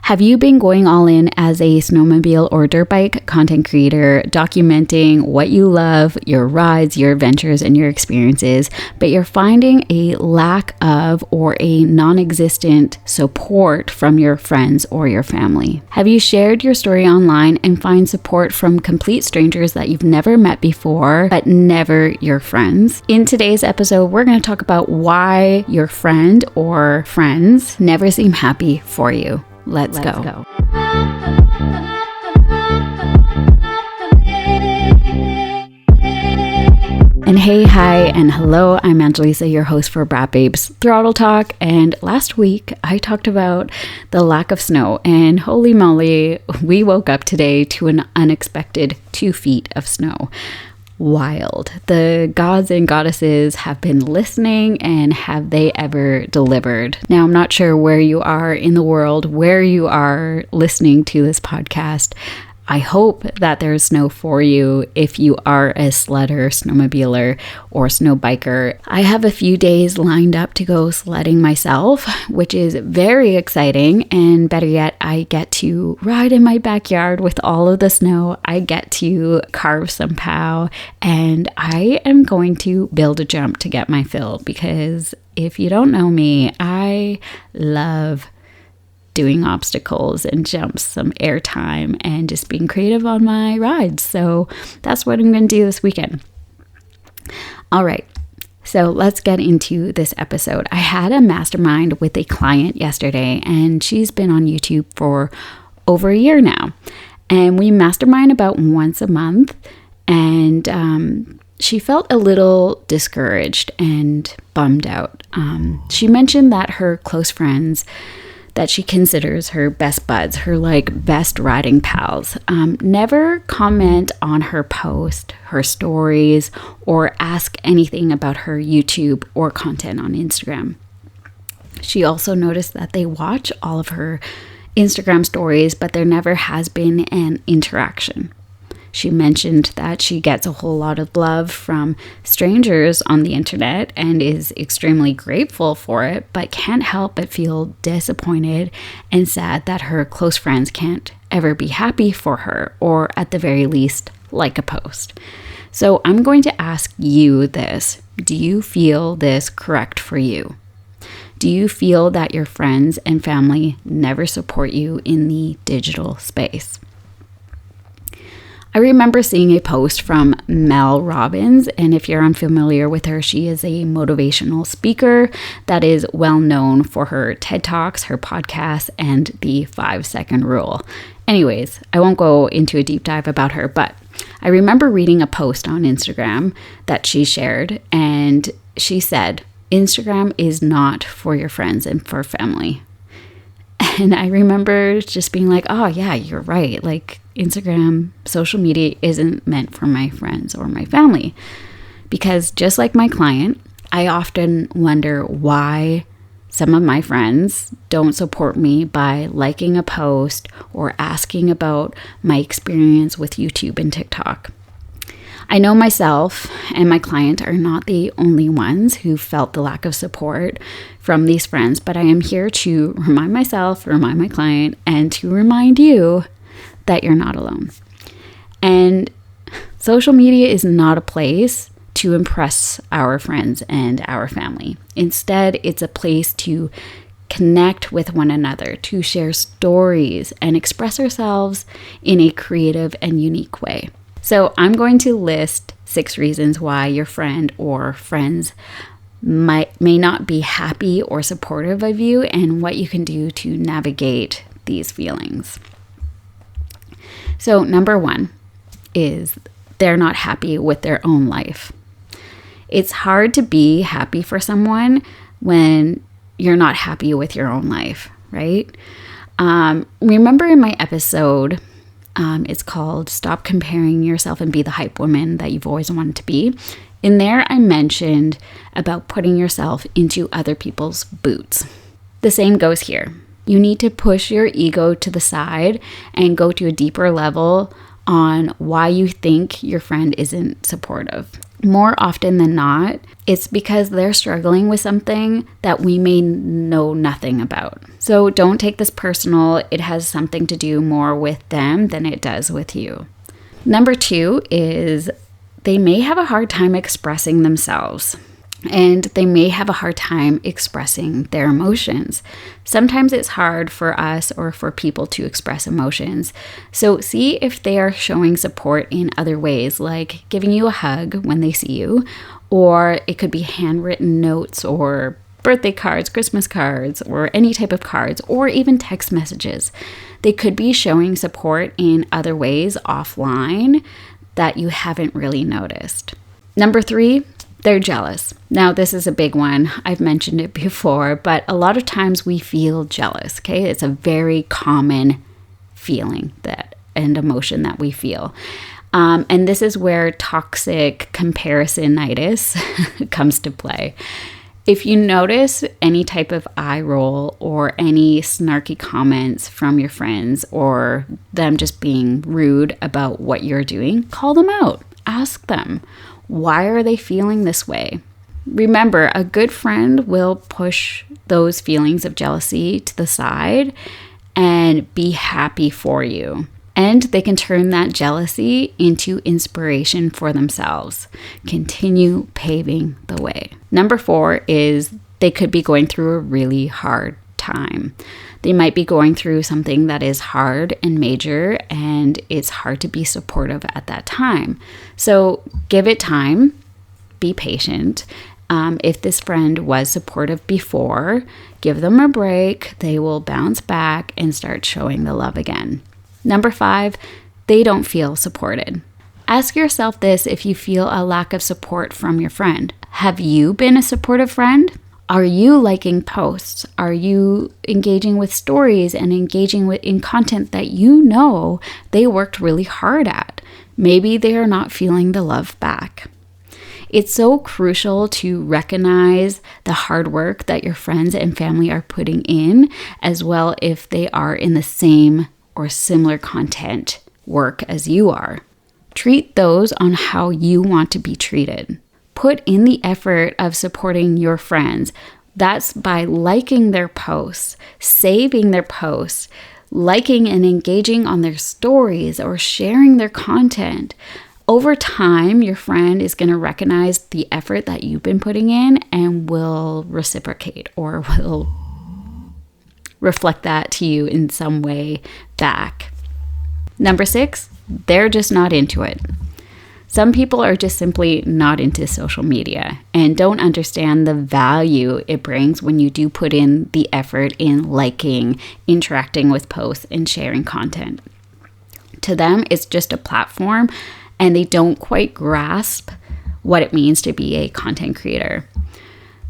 Have you been going all in as a snowmobile or dirt bike content creator, documenting what you love, your rides, your adventures, and your experiences, but you're finding a lack of or a non-existent support from your friends or your family? Have you shared your story online and find support from complete strangers that you've never met before, but never your friends? In today's episode, we're going to talk about why your friend or friends never seem happy for you. Let's go. And hey, hi, and hello, I'm Angelisa, your host for Brat Babes Throttle Talk. And last week, I talked about the lack of snow, and holy moly, we woke up today to an unexpected 2 feet of snow. Wild. The gods and goddesses have been listening, and have they ever delivered? Now, I'm not sure where you are in the world, where you are listening to this podcast. I hope that there's snow for you if you are a sledder, snowmobiler, or snow biker. I have a few days lined up to go sledding myself, which is very exciting. And better yet, I get to ride in my backyard with all of the snow. I get to carve some POW, and I am going to build a jump to get my fill, because if you don't know me, I love doing obstacles and jumps, some airtime, and just being creative on my rides. So that's what I'm going to do this weekend. All right, so let's get into this episode. I had a mastermind with a client yesterday, and she's been on YouTube for over a year now. And we mastermind about once a month, and she felt a little discouraged and bummed out. She mentioned that her close friends that she considers her best buds, her best riding pals, never comment on her post, her stories, or ask anything about her YouTube or content on Instagram. She also noticed that they watch all of her Instagram stories, but there never has been an interaction. She mentioned that she gets a whole lot of love from strangers on the internet and is extremely grateful for it, but can't help but feel disappointed and sad that her close friends can't ever be happy for her, or at the very least, like a post. So I'm going to ask you this. Do you feel this correct for you? Do you feel that your friends and family never support you in the digital space? I remember seeing a post from Mel Robbins, and if you're unfamiliar with her, she is a motivational speaker that is well known for her TED Talks, her podcasts, and the 5-second rule. Anyways, I won't go into a deep dive about her, but I remember reading a post on Instagram that she shared, and she said, "Instagram is not for your friends and for family." And I remember just being like, oh yeah, you're right. Instagram, social media isn't meant for my friends or my family. Because just like my client, I often wonder why some of my friends don't support me by liking a post or asking about my experience with YouTube and TikTok. I know myself and my client are not the only ones who felt the lack of support from these friends, but I am here to remind myself, remind my client, and to remind you that you're not alone. And social media is not a place to impress our friends and our family. Instead, it's a place to connect with one another, to share stories, and express ourselves in a creative and unique way. So I'm going to list 6 reasons why your friend or friends may not be happy or supportive of you, and what you can do to navigate these feelings. So number 1 is they're not happy with their own life. It's hard to be happy for someone when you're not happy with your own life, right? Remember in my episode, it's called Stop Comparing Yourself and Be the Hype Woman That You've Always Wanted to Be. In there, I mentioned about putting yourself into other people's boots. The same goes here. You need to push your ego to the side and go to a deeper level on why you think your friend isn't supportive. More often than not, it's because they're struggling with something that we may know nothing about. So don't take this personal. It has something to do more with them than it does with you. Number 2 is they may have a hard time expressing themselves. And they may have a hard time expressing their emotions. Sometimes it's hard for us or for people to express emotions. So see if they are showing support in other ways, like giving you a hug when they see you, or it could be handwritten notes or birthday cards, Christmas cards, or any type of cards, or even text messages. They could be showing support in other ways offline that you haven't really noticed. Number 3, they're jealous. Now, this is a big one. I've mentioned it before, but a lot of times we feel jealous, okay? It's a very common feeling and emotion that we feel. And this is where toxic comparisonitis comes to play. If you notice any type of eye roll or any snarky comments from your friends or them just being rude about what you're doing, call them out. Ask them. Why are they feeling this way? Remember, a good friend will push those feelings of jealousy to the side and be happy for you. And they can turn that jealousy into inspiration for themselves. Continue paving the way. Number 4 is they could be going through a really hard time. They might be going through something that is hard and major, and it's hard to be supportive at that time. So give it time, be patient. If this friend was supportive before, give them a break. They will bounce back and start showing the love again. Number 5, they don't feel supported. Ask yourself this if you feel a lack of support from your friend. Have you been a supportive friend? Are you liking posts? Are you engaging with stories and engaging in content that you know they worked really hard at? Maybe they are not feeling the love back. It's so crucial to recognize the hard work that your friends and family are putting in, as well if they are in the same or similar content work as you are. Treat those on how you want to be treated. Put in the effort of supporting your friends. That's by liking their posts, saving their posts, liking and engaging on their stories or sharing their content. Over time, your friend is going to recognize the effort that you've been putting in and will reciprocate or will reflect that to you in some way back. Number 6, they're just not into it. Some people are just simply not into social media and don't understand the value it brings when you do put in the effort in liking, interacting with posts, and sharing content. To them, it's just a platform, and they don't quite grasp what it means to be a content creator.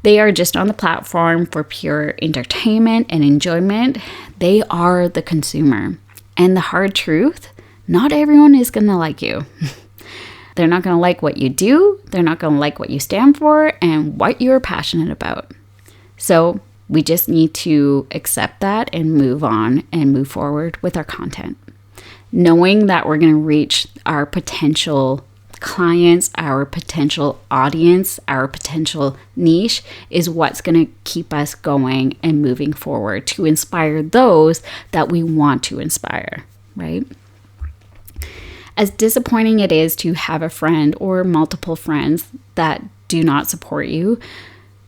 They are just on the platform for pure entertainment and enjoyment. They are the consumer. And the hard truth, not everyone is going to like you. They're not going to like what you do. They're not going to like what you stand for and what you're passionate about. So we just need to accept that and move on and move forward with our content. Knowing that we're going to reach our potential clients, our potential audience, our potential niche is what's going to keep us going and moving forward to inspire those that we want to inspire, right? As disappointing it is to have a friend or multiple friends that do not support you,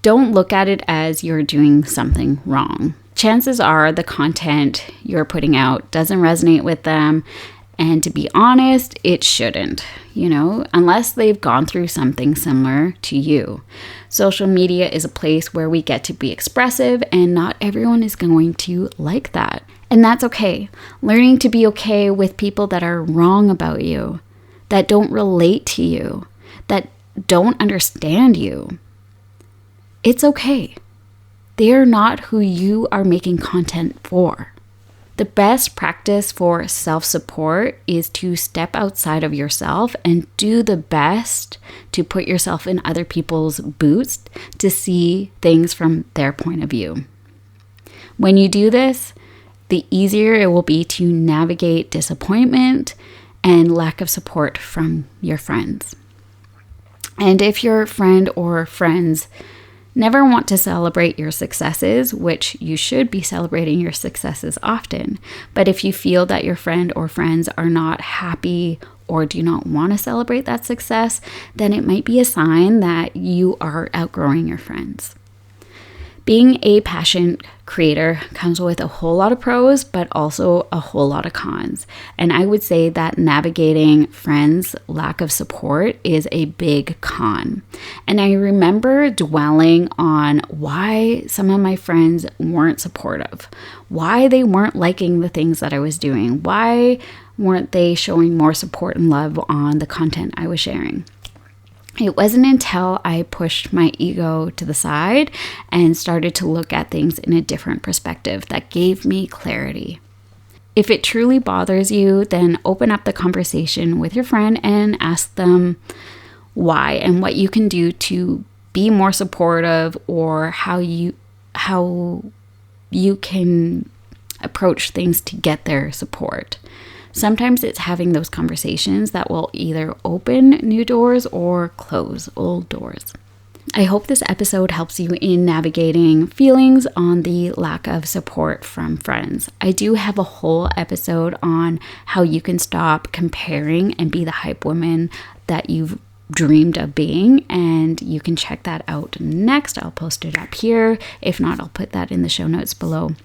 don't look at it as you're doing something wrong. Chances are the content you're putting out doesn't resonate with them. And to be honest, it shouldn't, unless they've gone through something similar to you. Social media is a place where we get to be expressive, and not everyone is going to like that. And that's okay. Learning to be okay with people that are wrong about you, that don't relate to you, that don't understand you. It's okay. They are not who you are making content for. The best practice for self-support is to step outside of yourself and do the best to put yourself in other people's boots to see things from their point of view. When you do this, the easier it will be to navigate disappointment and lack of support from your friends. And if your friend or friends never want to celebrate your successes, which you should be celebrating your successes often, but if you feel that your friend or friends are not happy or do not want to celebrate that success, then it might be a sign that you are outgrowing your friends. Being a passion creator comes with a whole lot of pros, but also a whole lot of cons. And I would say that navigating friends' lack of support is a big con. And I remember dwelling on why some of my friends weren't supportive, why they weren't liking the things that I was doing, why weren't they showing more support and love on the content I was sharing. It wasn't until I pushed my ego to the side and started to look at things in a different perspective that gave me clarity. If it truly bothers you, then open up the conversation with your friend and ask them why and what you can do to be more supportive, or how you can approach things to get their support. Sometimes it's having those conversations that will either open new doors or close old doors. I hope this episode helps you in navigating feelings on the lack of support from friends. I do have a whole episode on how you can stop comparing and be the hype woman that you've dreamed of being, and you can check that out next. I'll post it up here. If not, I'll put that in the show notes below.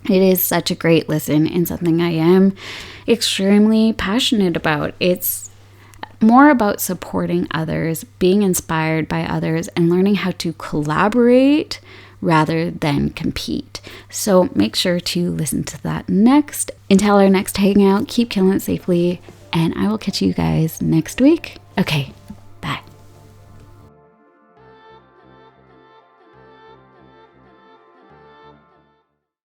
It is such a great listen and something I am extremely passionate about. It's more about supporting others, being inspired by others, and learning how to collaborate rather than compete. So make sure to listen to that next. Until our next hangout, keep killing it safely, and I will catch you guys next week. Okay,